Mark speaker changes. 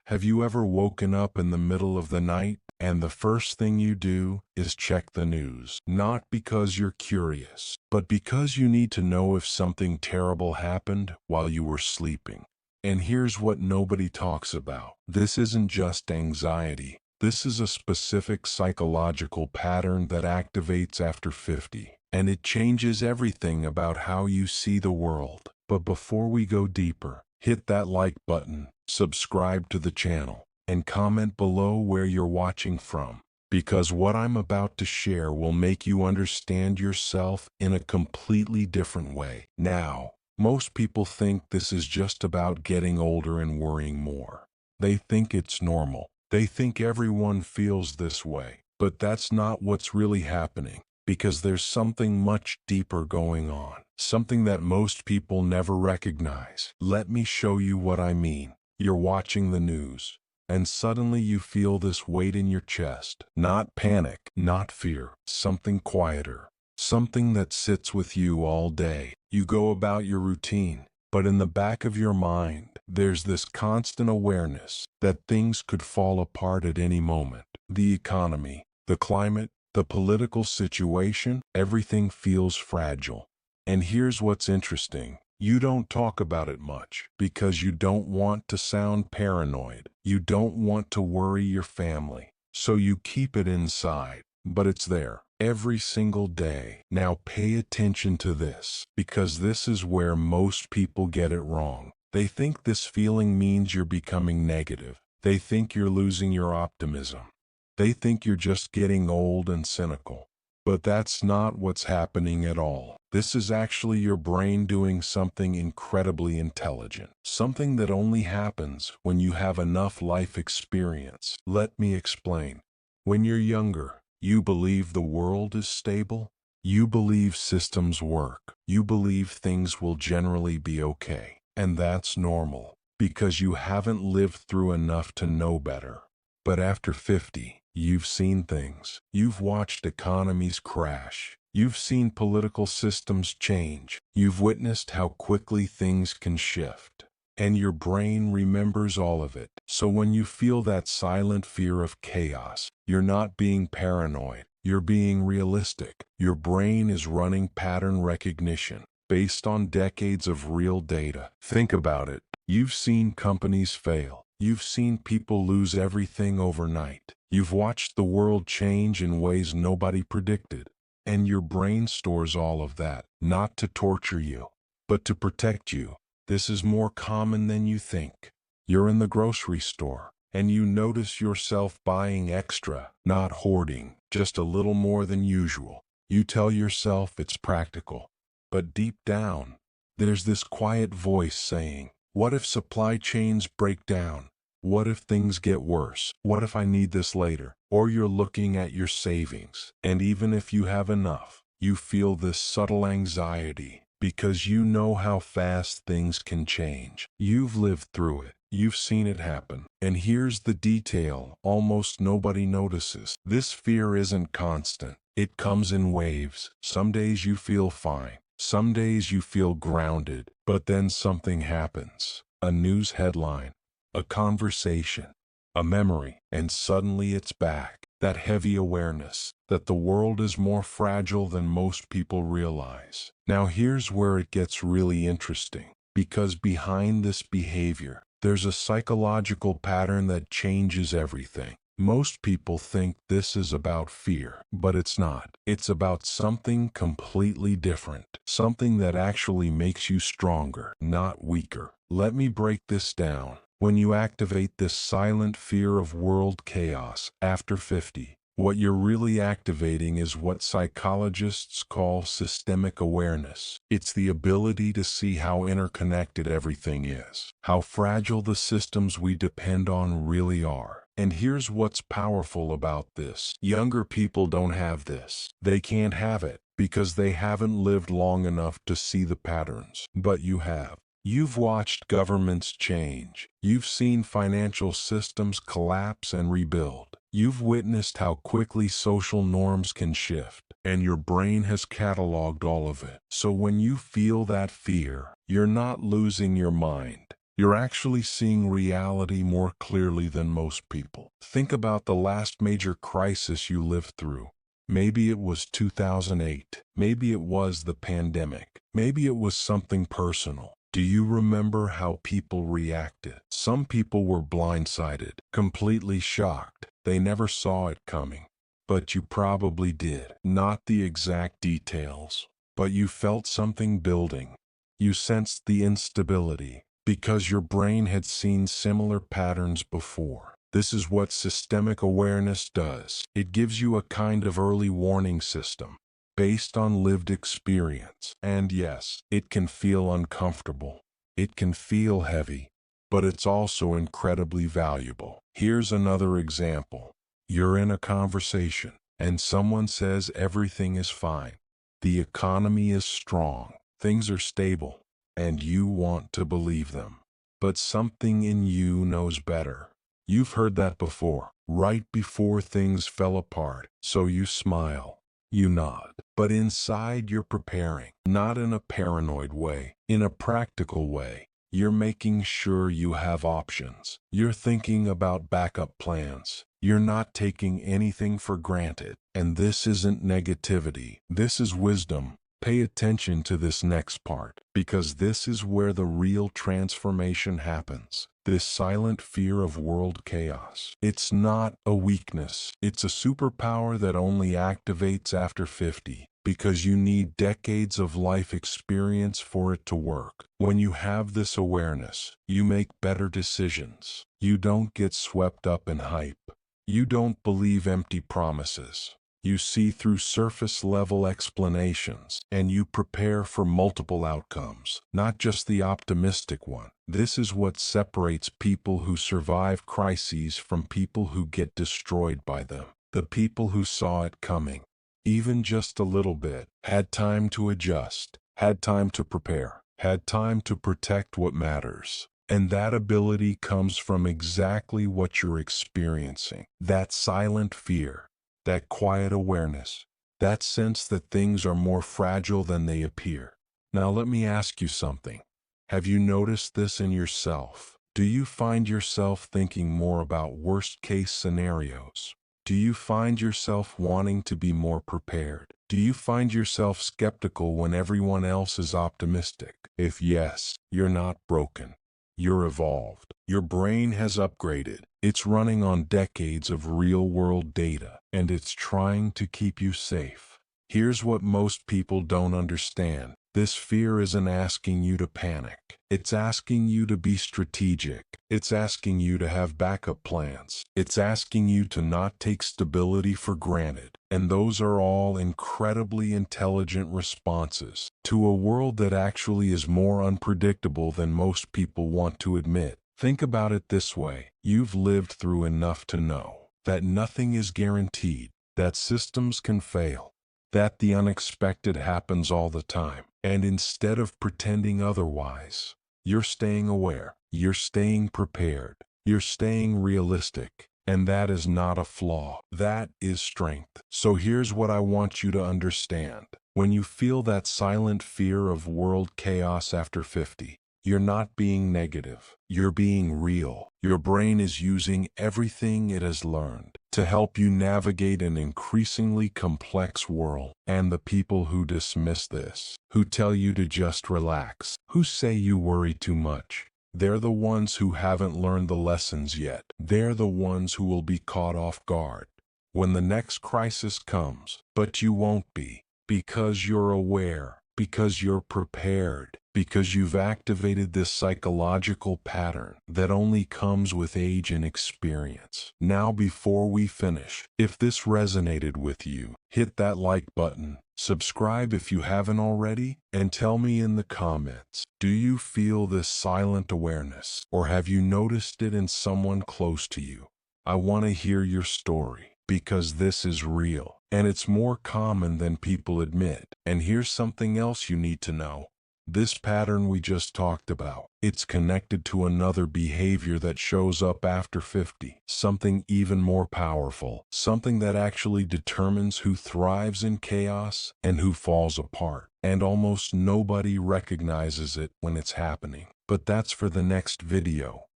Speaker 1: Have you ever woken up in the middle of the night and the first thing you do is check the news? Not because you're curious, but because you need to know if something terrible happened while you were sleeping. And here's what nobody talks about. This isn't just anxiety. This is a specific psychological pattern that activates after 50, and it changes everything about how you see the world. But before we go deeper, hit that like button, subscribe to the channel, and comment below where you're watching from, because what I'm about to share will make you understand yourself in a completely different way. Now, most people think this is just about getting older and worrying more. They think it's normal. They think everyone feels this way. But that's not what's really happening, because there's something much deeper going on, something that most people never recognize. Let me show you what I mean. You're watching the news, and suddenly you feel this weight in your chest. Not panic, not fear, something quieter, something that sits with you all day. You go about your routine, but in the back of your mind, there's this constant awareness that things could fall apart at any moment. The economy, the climate, the political situation, everything feels fragile. And here's what's interesting. You don't talk about it much because you don't want to sound paranoid. You don't want to worry your family. So you keep it inside. But it's there every single day. Now pay attention to this, because this is where most people get it wrong. They think this feeling means you're becoming negative. They think you're losing your optimism. They think you're just getting old and cynical. But that's not what's happening at all. This is actually your brain doing something incredibly intelligent. Something that only happens when you have enough life experience. Let me explain. When you're younger, you believe the world is stable. You believe systems work. You believe things will generally be okay. And that's normal, because you haven't lived through enough to know better. But after 50, you've seen things. You've watched economies crash. You've seen political systems change. You've witnessed how quickly things can shift. And your brain remembers all of it. So when you feel that silent fear of chaos, you're not being paranoid. You're being realistic. Your brain is running pattern recognition based on decades of real data. Think about it. You've seen companies fail. You've seen people lose everything overnight. You've watched the world change in ways nobody predicted. And your brain stores all of that, not to torture you, but to protect you. This is more common than you think. You're in the grocery store, and you notice yourself buying extra, not hoarding, just a little more than usual. You tell yourself it's practical. But deep down, there's this quiet voice saying, what if supply chains break down? What if things get worse? What if I need this later? Or you're looking at your savings, and even if you have enough, you feel this subtle anxiety, because you know how fast things can change. You've lived through it. You've seen it happen. And here's the detail almost nobody notices. This fear isn't constant. It comes in waves. Some days you feel fine. Some days you feel grounded. But then something happens. A news headline, a conversation, a memory, and suddenly it's back. That heavy awareness that the world is more fragile than most people realize. Now here's where it gets really interesting, because behind this behavior, there's a psychological pattern that changes everything. Most people think this is about fear, but it's not. It's about something completely different. Something that actually makes you stronger, not weaker. Let me break this down. When you activate this silent fear of world chaos after 50, what you're really activating is what psychologists call systemic awareness. It's the ability to see how interconnected everything is, how fragile the systems we depend on really are. And here's what's powerful about this. Younger people don't have this. They can't have it because they haven't lived long enough to see the patterns. But you have. You've watched governments change. You've seen financial systems collapse and rebuild. You've witnessed how quickly social norms can shift, and your brain has cataloged all of it. So when you feel that fear, you're not losing your mind. You're actually seeing reality more clearly than most people. Think about the last major crisis you lived through. Maybe it was 2008. Maybe it was the pandemic. Maybe it was something personal. Do you remember how people reacted? Some people were blindsided, completely shocked. They never saw it coming. But you probably did. Not the exact details, but you felt something building. You sensed the instability because your brain had seen similar patterns before. This is what systemic awareness does. It gives you a kind of early warning system based on lived experience. And yes, it can feel uncomfortable. It can feel heavy, but it's also incredibly valuable. Here's another example. You're in a conversation, and someone says everything is fine. The economy is strong. Things are stable, and you want to believe them. But something in you knows better. You've heard that before, right before things fell apart. So you smile, you nod. But inside you're preparing, not in a paranoid way, in a practical way. You're making sure you have options. You're thinking about backup plans. You're not taking anything for granted. And this isn't negativity. This is wisdom. Pay attention to this next part, because this is where the real transformation happens. This silent fear of world chaos. It's not a weakness. It's a superpower that only activates after 50, because you need decades of life experience for it to work. When you have this awareness, you make better decisions. You don't get swept up in hype. You don't believe empty promises. You see through surface-level explanations, and you prepare for multiple outcomes, not just the optimistic one. This is what separates people who survive crises from people who get destroyed by them. The people who saw it coming, even just a little bit, had time to adjust, had time to prepare, had time to protect what matters. And that ability comes from exactly what you're experiencing. That silent fear. That quiet awareness, that sense that things are more fragile than they appear. Now let me ask you something. Have you noticed this in yourself? Do you find yourself thinking more about worst-case scenarios? Do you find yourself wanting to be more prepared? Do you find yourself skeptical when everyone else is optimistic? If yes, you're not broken. You're evolved. Your brain has upgraded. It's running on decades of real-world data, and it's trying to keep you safe. Here's what most people don't understand. This fear isn't asking you to panic. It's asking you to be strategic. It's asking you to have backup plans. It's asking you to not take stability for granted. And those are all incredibly intelligent responses to a world that actually is more unpredictable than most people want to admit. Think about it this way. You've lived through enough to know that nothing is guaranteed, that systems can fail, that the unexpected happens all the time. And instead of pretending otherwise, you're staying aware, you're staying prepared, you're staying realistic. And that is not a flaw. That is strength. So here's what I want you to understand. When you feel that silent fear of world chaos after 50, you're not being negative. You're being real. Your brain is using everything it has learned to help you navigate an increasingly complex world. And the people who dismiss this, who tell you to just relax, who say you worry too much, they're the ones who haven't learned the lessons yet. They're the ones who will be caught off guard when the next crisis comes. But you won't be, because you're aware, because you're prepared, because you've activated this psychological pattern that only comes with age and experience. Now, before we finish, if this resonated with you, hit that like button, subscribe if you haven't already, and tell me in the comments, do you feel this silent awareness, or have you noticed it in someone close to you? I want to hear your story, because this is real, and it's more common than people admit. And here's something else you need to know. This pattern we just talked about, it's connected to another behavior that shows up after 50, something even more powerful, something that actually determines who thrives in chaos and who falls apart. And almost nobody recognizes it when it's happening. But that's for the next video.